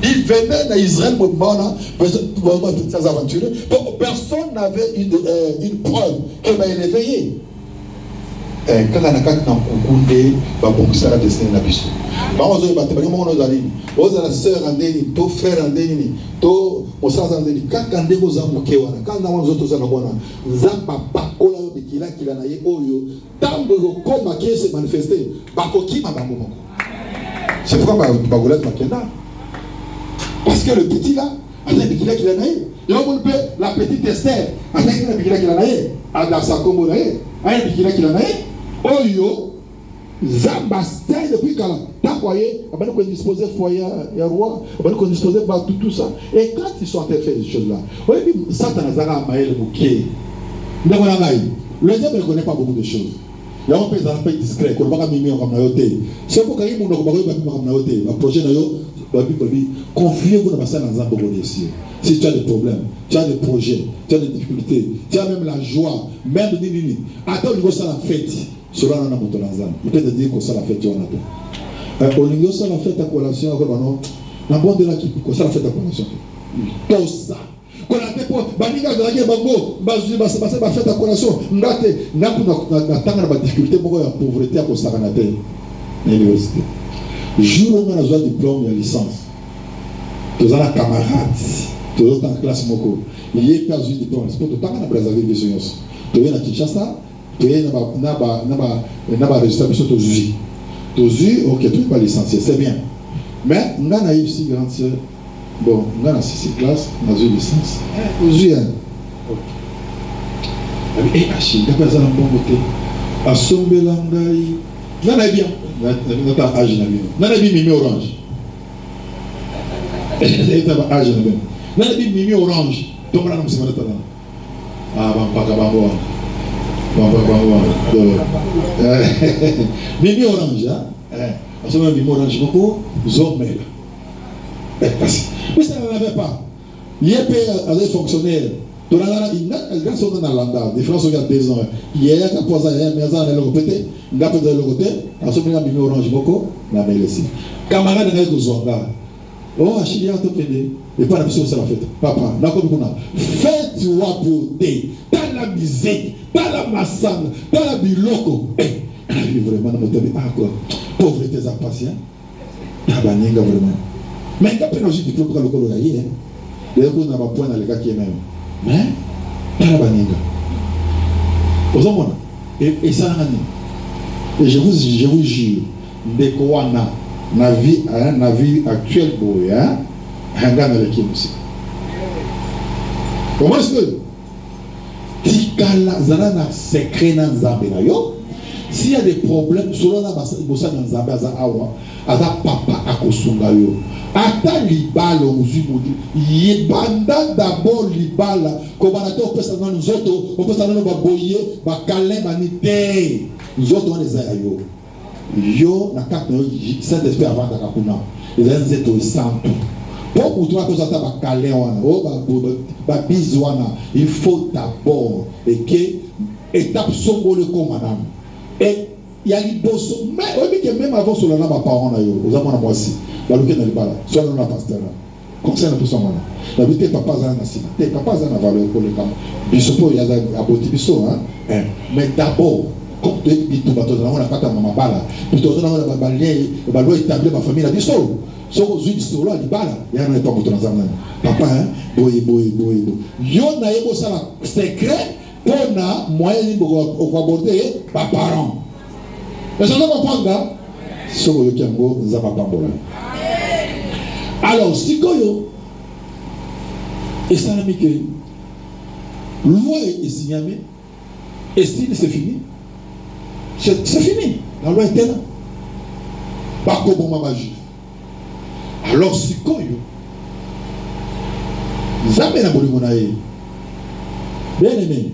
il venait d'Israël pour ces aventures. Personne n'avait une preuve qu'il va éveiller. Quand on a quatre ans, on va bondir la destinée de la biche. On a sœur andeni, to frère andeni, to osas andeni. Quand on est aux amokewana, quand on est aux autres anabona, zamba bakola bikila kila na ye oyo, tambo comme qui se manifester, bakoki mabambo. C'est pourquoi bagolet makenda. Parce que le petit là, avec bikila kila na ye, la petite Esther, avec bikila kila na ye, ada sakombo na ye, avec bikila kila na ye, oyo. Zamba style depuis quand t'as voyé, on va nous disposer foyer et roi, on va nous disposer tout ça. Et quand ils sont en train de faire ces choses-là, oui, Satan a zara maël bouquet. Le diable ne connaît pas beaucoup de choses. Il y a un peu discret, qu'on va mimer en communauté. C'est pour qu'il y ait un projet confiez-vous dans ça dans un bon réussir. Si tu as des problèmes, tu as des projets, tu as des difficultés, tu as même la joie, même nini. Attends, on ça la fête. Cela on a mon tonazan. Peut-être dire que ça la fête, tu en as pas. Au niveau ça la fête à collation, non. La bonne de la qui, ça la fête à collation. Tout ça. Qu'on a fait pour Baninga de la Bango, ba fête à collation. Ngate, na tanga na difficulté, beaucoup de pauvreté à cause de la l'université. Jour où on a besoin de diplôme et licence, tous les camarades, tous les en classe moko, il y a pas de diplôme, c'est pour tout le temps qu'on a préservé des choses. Tu viens à Kinshasa, tu viens à résultat de ton juge. Ton juge, ok, tu n'es pas licencié, c'est bien. Mais on a eu aussi grande sœur. Bon, on a 6 classes, on a eu licence. Ton juge, ok. Et Achille, il y a pas de bon côté. À Sombelangaï, on a bien. Notre âge n'a bien. On a bien mimi orange. Notre âge n'a bien. On a bien mimi orange. Donc là, nous sommes là. Ah, mimi orange, hein? On se met mimi orange beaucoup. Zomel. Mais ça ne l'avait pas. Il y a des fonctionnaires. Il y a des gens dans l'anda, des Français qui ont 2 ans. Il y a des gens qui ont 2 ans, il y a des gens qui ont 2 ans, il y a des gens qui ont 2 ans, il y a des gens qui ont orange beaucoup, la mêle ici. Camarade de nos zonga. Oh, Achille, il y a tout pédé. Et pas la mission, c'est la fête. Papa, d'accord, faites-toi beauté, dans la musique, dans la massane, dans la biloko. Vraiment, dans notre vie, quoi. Pauvreté, ça passe, hein. Tabaninga, vraiment. Mais il y a pas de diplôme pour le colo gaillé, hein. D'ailleurs, on n'a pas point dans les gars qui est même. Mais, tabaninga. Aux hommes, et ça, et je vous jure, dès qu'on a na vie actuelle, hein, un gars avec qui aussi. Comment est-ce que Tikala Zana secret dans Zambenayo? S'il y a des problèmes, selon la bossa dans Zambenaza Awa, Aza papa Akosungayo. Ata libala uzimudi, yebanda d'abord libala, comme on a dit, on peut s'en nous autres, on peut s'en nous baboyer, bakalem, banité. Nous autres, on les a yo. Yo, na carte de Saint-Esprit avant de Kapuna. Les uns étaient au centre. Pour toi, que ça va caler, il faut d'abord et que étape sombre le commandant. Et il y a les bossons, mais même avant sur la name, parents, aux amants à moi aussi. La loquette n'est pas là, soit dans la pasteur. Concernant tout ça, la vérité, papa, ça n'a pas papa, ça n'a pas valeur pour les camps. Bissopo, il y a un aboti bisso, hein. Mais d'abord, comme tu es dit, tu on a pas ta maman bala, tu on a balé, balé établi ma famille, la bisso. So, je dis solo à l'ibala, il y a un pas pour papa, hein, boy. Yo na yebo ça secret pour na moyen de aborder par parents. Mais ça ne va pas prendre, so yo kiango nzaba bambola. Alors, si koyo, et ça n'a mis que loi est signée, et si c'est fini, c'est fini. La loi était là. Pas comme maman juif. Alors, si koyo, jamais n'a pas de bien aimé,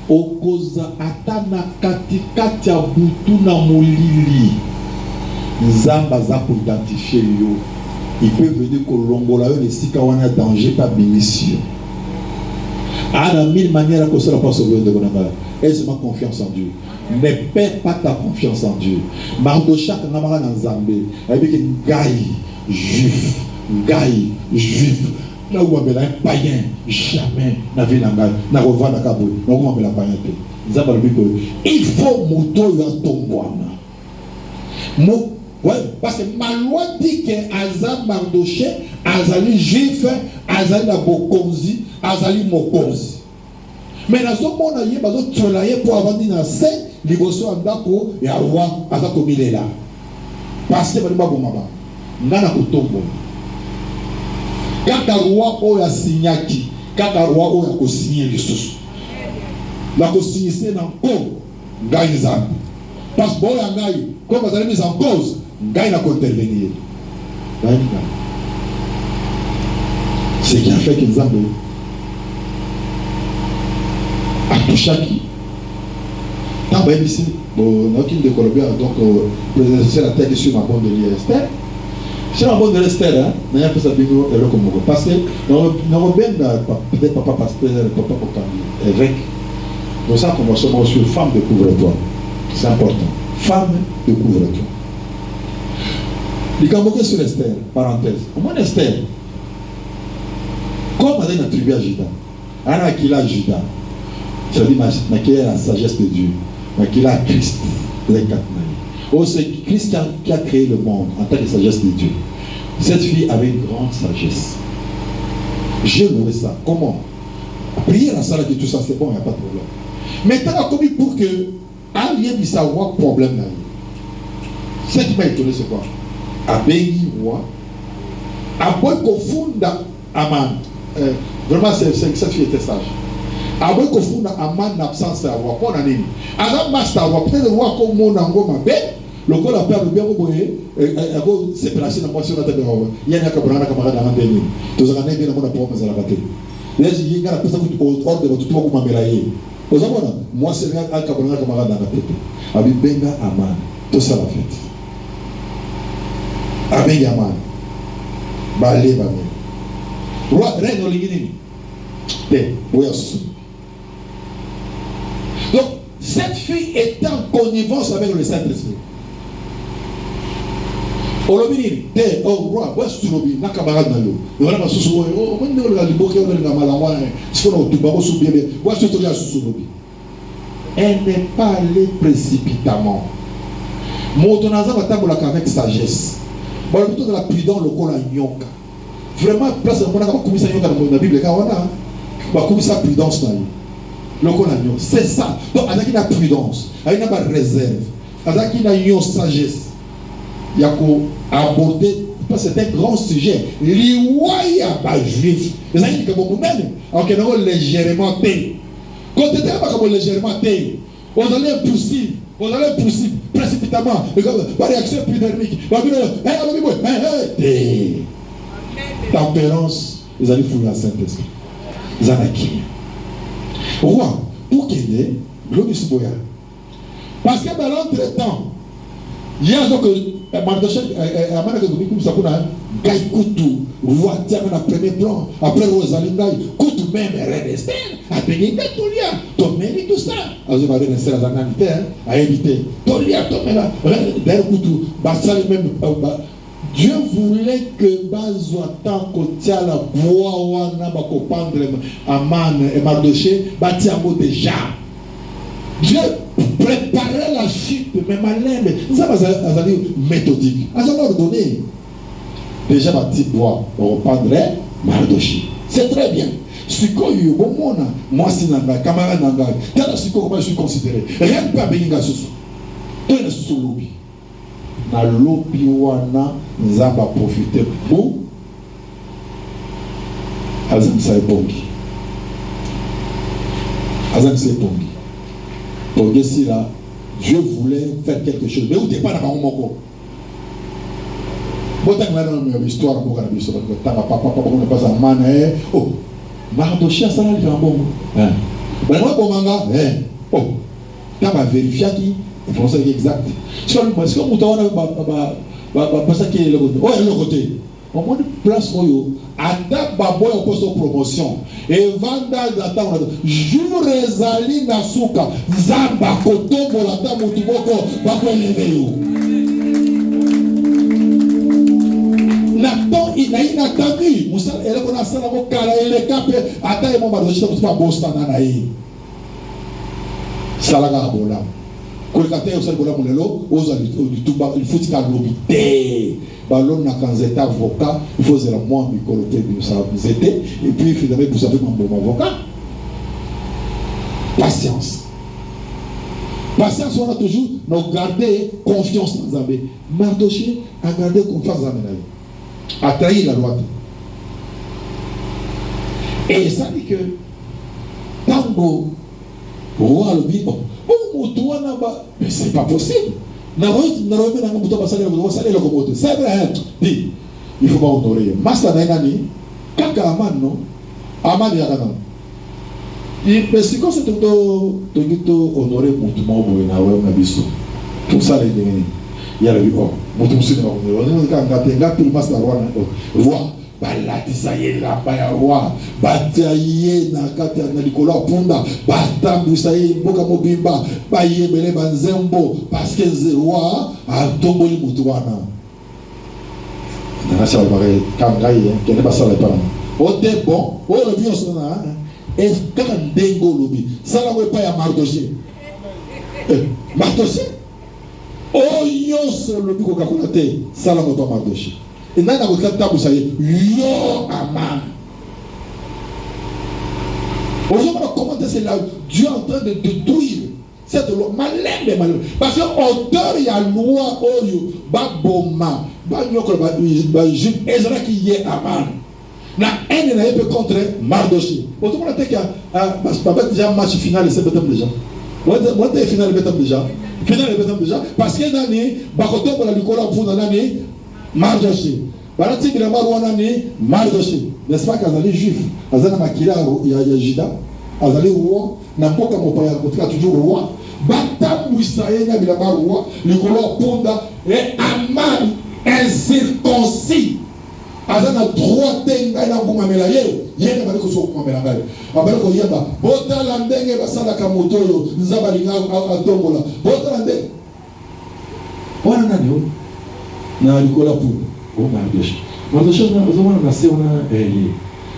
okoza atana katikati ya butu na molili, nzamba za pour identifier yo. Il peut venir que l'ongola yo les sikawana danger pas bénéfice. À la mille manières que cela passe au de Bonamba. Est-ce ma confiance en Dieu? Ne perds pas ta confiance en Dieu. Mardochak n'amara dans Zambé. Avec un gaï juif. Là où on appelle un païen, jamais n'a vu la gaï. N'a revu la cabou. Là où on appelle la païen. Il faut moto ya tombouana. Ouais, parce que ma loi dit que Azam Mardoché, Azali juif, Azali la Bokonzi, Azali Mokonzi. Mais dans ce monde, il y a des gens pour avoir dit dans ce liboso andako et à roi Azako Milela. Parce que je ne sais pas si je suis tombe. Quand le roi a signé, quand le roi a signé les sous, il a signé dans le corps, gagne Zambi. Parce que bon, comme vous avez mis en cause, gagne la intervenir. C'est ce qui a fait que Zambi a touché qui. Quand vous ici, bon, on a une de Colombie, donc, c'est la tête sur ma bande de l'IST. C'est un bon de Esther, hein. Mais après ça, parce que nous peut-être papa pasteur, papa évêque. Donc ça, commence sur femme découvre-toi. C'est important. Femme découvre-toi. Les Cambodgiens sur Esther, parenthèse. Au moins Esther, comme on a une attribué à Judas, on a qu'il a Judas. C'est-à-dire qu'il a la sagesse de Dieu, qu'il a Christ. Oh, c'est Christ qui a créé le monde en tant que sagesse de Dieu. Cette fille avait une grande sagesse. J'ai loué ça. Comment? Prier la salle et tout ça, c'est bon, il n'y a pas de problème. Maintenant, comme pour que rien ne savoir problème là. Ce qui m'a étonné, c'est quoi? Abéi roi, Aboy confunda Aman. Vraiment, cette fille était sage. Aboy confunda Aman l'absence de roi. Pour l'année. Adam master roi, peut-être le roi comme mon ango ma belle. Le corps a perdu bien au boyer. C'est placé dans la motion de la table. Il y a un camarade dans l'année. Tous les années, il y a un problème à la bataille. Là, il y a un peu de ordre de tout le monde mélaillé. Aux amours, moi, c'est un camarade dans la tête. Abi Benga Aman. Tout ça la fête. Abi Yaman. Balé, balé. Roi, reine au ligini. Donc, cette fille est en connivence avec le Saint-Esprit. Olobini, te, oh roi, ouais sur lobi, na camarade na yo. Et voilà ma sous oh, on ne le liboke, on ne le malawa, ce qu'on a tout bas sous bien, ouais sur toi sous lobi. Elle n'est pas allée précipitamment. Montonaza va tabola avec sagesse. Bon, plutôt de la prudence le col à nyoka. Vraiment, place de mon a commis ça nyoka dans la Bible, quand on a, va commis ça prudence na yo. Le col à nyoka, c'est ça. Donc, avec la prudence, avec la réserve, avec la sagesse. Il y a qu'à aborder, parce que c'est un grand sujet. L'Iwaya ba juif. Les amis qui ont même, alors qu'ils ont légèrement té. Quand tu n'es pas comme légèrement té, on allait impulsif, précipitamment, par réaction épidermique. Tempérance, ils allaient fouiller la Saint-Esprit. Ils en acquis. Roi, pour qu'il y ait, Globus Boya. Parce que dans l'entretemps, il y a donc Mardochée, Amana Gobi, comme ça, qu'on a Gaï Koutou, roi Tiaman à premier plan, après Rosalindaï, Koutou même, Reine Esther, à Bénédé, Tolia, Tomé, tout ça. Alors, je vais aller rester à Zananité, à éviter. Tolia, Tomé, d'ailleurs, Koutou, Bassal même, Dieu voulait que Bazoatan, Kotiala, Boawana, Bakopandre, Aman et Mardochée, Batiamo déjà. Dieu préparait la chute, mais malin, mais nous avons méthodique. Nous avons ordonné. Déjà, bâti bois, on reprendrait Mardochée. C'est très bien. Ce qu'on y a, moi, c'est un camarade Nanga. Tel ce comment je suis considéré. Rien ne peut abénir ce soir. Tout est sous lobby. Dans le lobby, nous avons profité pour Azam Saïpongi. Azam Saïpongi. Pour dire si là, Dieu voulait faire quelque chose. Mais où t'es pas dans mon mot? Bon, t'as une histoire pour la vie. T'as papa, on n'est pas un man. Oh, Mardochée, ça là, il fait un bon. Ben, moi, pour manga, oh, t'as ma vérifié qui, il faut ça exact. Est-ce que vous t'avez pas ça qui est le côté? Oh, le côté. Au moins de place pour eux. Ada baboy au poste de promotion. Et vanda d'attendre. Jour rezali nasuka. Zamba kotombo la table mutuboko. Bako leveyo. Nathan il n'a inattendu. Moussa elle est na sala ko kala ele kape. Ata e mo badoshita ko pas bosta na yi. Salaga bola. Kolkata osali bola mulelo. Ozali du tuba il faut tika lobité. Ballon n'a qu'un état avocat, il faut que moi micoloté de ça vous était, et puis finalement vous savez mon bon avocat. Patience. Patience, on a toujours nous garder confiance dans Zambé. Mardochée a gardé confiance dans Zambé. A trahi la loi. Et ça dit que Tango, roi le dit, mais c'est pas possible. Il faut pas honorer. Master Nani, Kakaman, non? Aman Yakana. Mais si quand c'est honoré pour tout le monde, pour ça, les Il y a le oh, mon tout monsieur, roi, balatisa ye la baya roi, bataye na kati na likolo punda, batambusa ye mboka mobimba, baye bele banzembo, parce que le roi a tomboli mutu wana. Na sa bare kangai qui n'est pas ça les parents. O de bon, o le bien sona, et quand dengo lobi, ça la pas ya Mardoché. Mardoché. O yos lobi ko kakulate, ça la pas Mardoché. Et là, dans votre table, vous savez, yo aman. Aujourd'hui, comment c'est là, Dieu est en train de détruire cette loi. Malin, malin. Parce que auteur, il y a loi, oyo, baboma, banyoko, juif, Ezra qui est aman. Na haine n'a pas contre Mardoché. Autrement, on a dit que déjà match final, c'est peut-être déjà. Moi, c'est final, peut-être déjà. Final, peut-être déjà. Parce que l'année, bakoto pour la licola pour l'année. Mardoché. Barati que la Marouanani, Mardoché. N'est-ce pas qu'Azali juif, Azana Makila, il y a Jida, Azali roi, n'importe quel mot, il y a toujours roi. Bata Moussaïna, il y a roi, le color Ponda, et Aman, incirconcis. Azana droit tenga na kumamela yeye bali ko so kumamela ngai abali ko yeba bota la ndenge basala kamoto yo nzabali nga atombola bota la ndenge wana nani yo na likola pour o Mardoché. Mardoché na zoma na se ona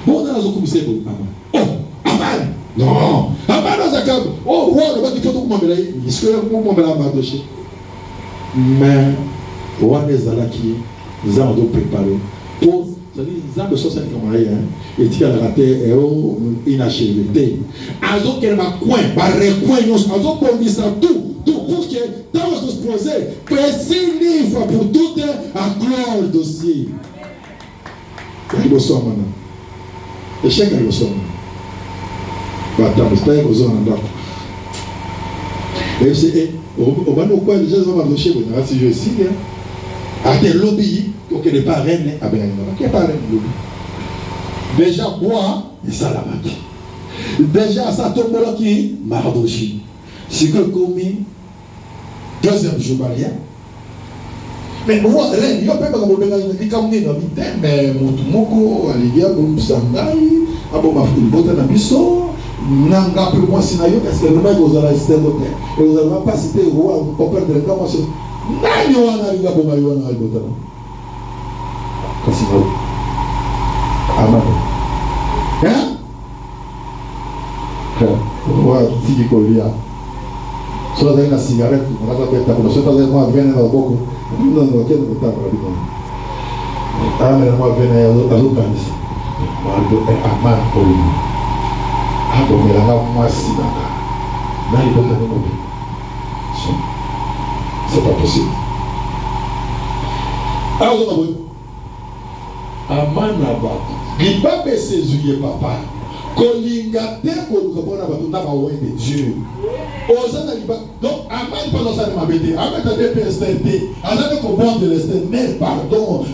bona na zokumise ko ama aman non aman azaka o roi le baki foto kumamela ye est-ce que kumamela Mardoché mais wana ezalaki za ndo préparer pour ça de social comme et tu as raté inachevé azo qu'elle m'a coin ba recoin azo pour dire ça tout pour que dans ce projet précis livre pour tout à clore le dossier il bosse maintenant échec il bosse bah t'as pas besoin d'en et c'est au bas de quoi déjà ça va marcher bon si je signe à tes lobby donc il n'est pas reine à Bénin qui n'est pas reine lobby déjà moi et ça la marque déjà ça tombe là qui Mardoché c'est que commis deuxième jour barrière mais moi reine il y a pas comme Bénin il comme ni dans vite mais moko aligia comme sangai abo mafuta bota na biso nanga pour moi sinayo parce que le mec aux ala système et vous allez pas citer roi pour perdre le temps parce nani wana aliga bomba wana albota kasi na amen roi tiki kolia so da na cigarette on va pas taper so da moi vene na boko non non quel que tape rapidement amen moi vene azo kanisi mardo aman kolia abo melanga moi sinaka na libota na mobi c'est pas possible alors amana bato libabe sezuye papa kolinga te koluka mpona bato na bawende dieu oza na liba donc amani mpo azosala mabe te ameta te mpe estin te aza te kobonde lestin mais pardon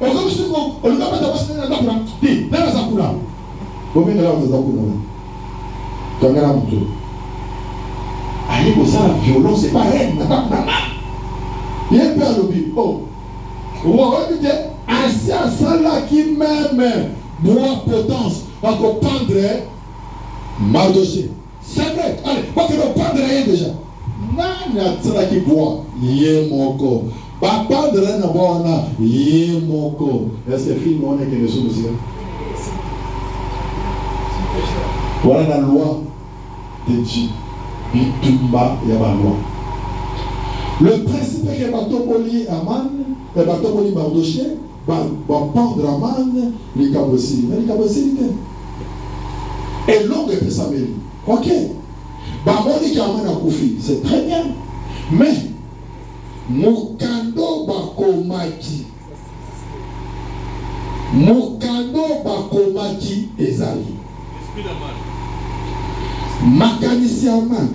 okomisi olinga bata basi nena ndakuna te nena aza kuna bomengela bato aza kuna kangana moto aye kosala violence epa reine natakunanga ye mpe alobi o okoki te asi asalaki même bois potence bakopendre Mardoché c'est vrai allez bakeno pendre ye déjà nani asalaki bois ye moko bapendre na bois wana ye moko est-ce que film wana ekende so musika wana na loi de Dieu bitumba ya baloi le principe que batoboli Aman et batoboli Mardoché va pendre Aman les cabosili mais les cabosili et l'homme de Pessameli ok bamoni Aman a koufi c'est très bien mais mokando bakomaki ezali makanisi Aman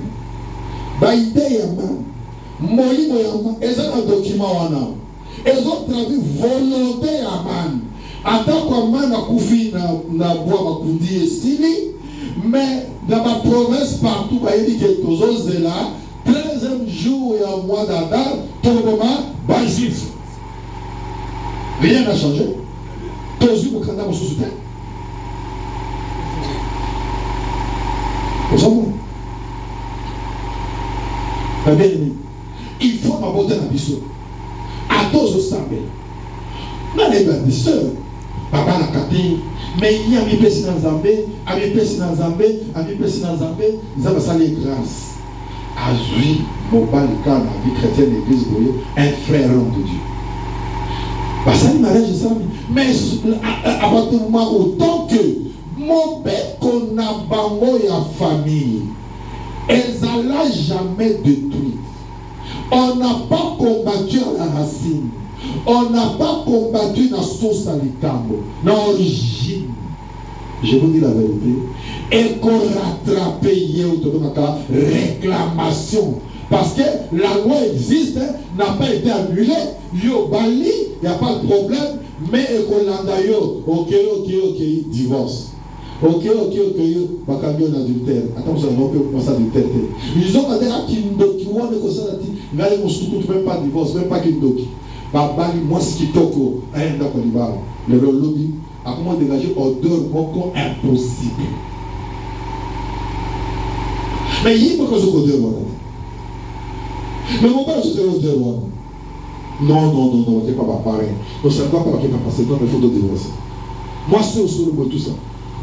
baide Aman molimo ya Aman eza na document wana ezotravi volonté ya Aman atako Aman akufi na bois bakundi esili mais dans ma province partout bayebi ke tozozela 13e jour ya mois d'Adar Bas juif. Rien n'a changé. Tous vous candidats sous terre. Vous savez, il faut m'aborder la mission. À tous au samedi. Dans les bâtisseurs, papa la kati, mais il y a mis personne dans Zambé, a mis personne dans Zambé, a mis personne dans Zambé, ils ont passé grâce. À lui, mon bal quand la vie chrétienne l'église, vous voyez, un frère homme de Dieu. Parce que mariage ça, mais à partir du moment autant que mon père qu'on a bango la famille, elles n'allaient jamais détruire. On n'a pas combattu à la racine. On n'a pas combattu la source à l'Itambo, l'origine. Je vous dis la vérité. Et qu'on rattrape réclamation. Parce que la loi existe, n'a pas été annulée. Yo Bali, il n'y a pas de problème. Mais qu'on l'a yo, ok, divorce. Ok, bakambio en adultère. Attends, ça va pas commencer à adultère. Ils ont dit à Kindoki, ou on est comme ça, même pas divorce, même pas Kindoki. Babali, moi, ce qui toque, un d'accord, le lobby, à comment dégager odeur beaucoup impossible. Mais il y a pas que ce odeur, mais mon père, c'est odeur, non, c'est pas pareil. Donc, ça ne va pas passer, donc il faut te divorcer. Moi, c'est au solo, tout ça.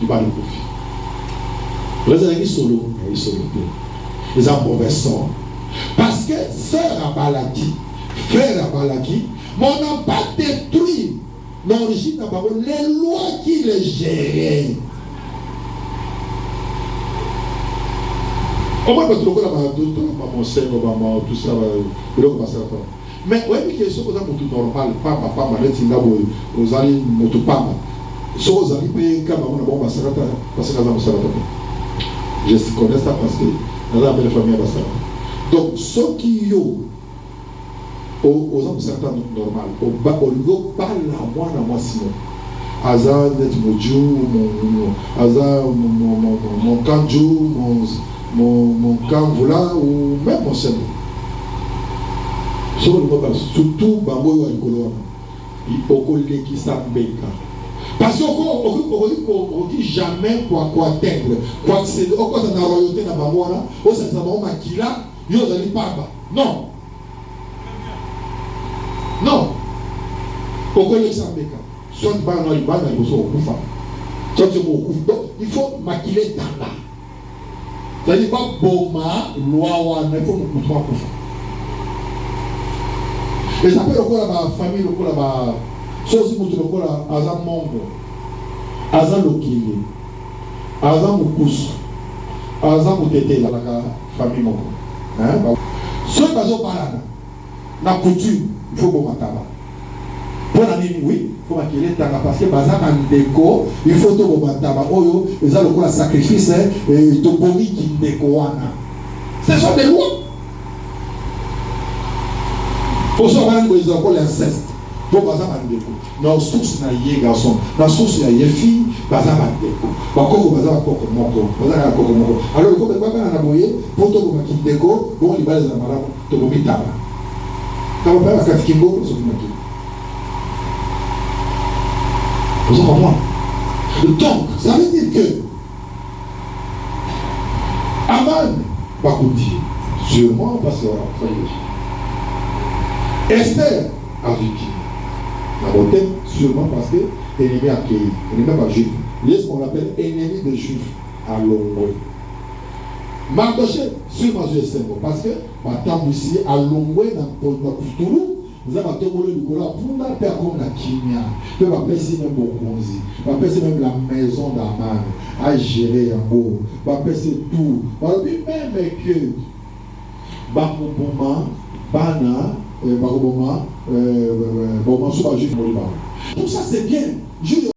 Du bas de profit. Les amis solo, ils sont les ont mauvais sort. Parce que sœur Abalaki, frère Abalaki, on n'a pas détruit l'origine d'Abalaki, les lois qui les géraient. Au moins, parce que tout ça, mais oui, mais question aux amis tout normal, pas mal, aux amis moto pas mal. Je connais ça parce que dans la belle famille donc ceux qui ont aux hommes certains normal au lieu pas la moi sinon hasard d'être mon Dieu hasard mon kanjo mon kanvoula ou même mon sel surtout bambo ou alcool il okole qui s'embêta. Parce qu'on ne dit jamais quoi atteindre. Quoi que c'est, on a la royauté dans la Mamora, on s'est dit, on a qui là, il y a des papa. Non. Non. On connaît ça, mais soit tu vas dans les balles, il faut au coup. Soit tu vas au coup. Donc, il faut maquiller dans là. C'est-à-dire, pas Boma, loi, il faut nous couper au coup. Et ça peut encore la famille, encore la chose que tu as Azam Mongo, Azam Lokili, Azam Mukusu, Azam Mutete, la famille Mongo. Ce qui est la coutume, il faut qu'on m'attende. Pour la nuit, oui, il faut qu'il y ait parce que Bazam en déco, il faut que qu'on m'attende. Oyo, ils ont le sacrifice et Tobori qui décoana. Ce sont des lois. Pour ça, ils ont encore l'inceste. Pour Bazam en déco. Dans la source, il y a garçon. Dans la source, il y a fille, Bazam en déco. Encore Bazam encore moko. Bazam encore moko. Alors, le gouvernement a envoyé pour tout le monde qui déco, bon, il va les amarrer, tout le monde taba. Tu vas faire la carte Kimbo, c'est ce que vous avez moi. Donc, ça veut dire que Aman va vous dire, sûrement parce que Esther a vécu. La beauté, sûrement parce que l'ennemi a accueilli. L'ennemi pas juif. Il y a ce qu'on appelle ennemi des juifs à Longwe. Mardoché, sûrement je sais parce que ma table ici à Longwe, dans Koutoulou, nous avons tombolé le collant pour la faire comme la Kimia. Peut m'appeler même Bokonzi. M'appeler même la maison d'Aman. À gérer en haut. M'appeler tout. Même que Bakouboma, Bana, Bakouboma, Boma, Souba Juif, tout ça c'est bien.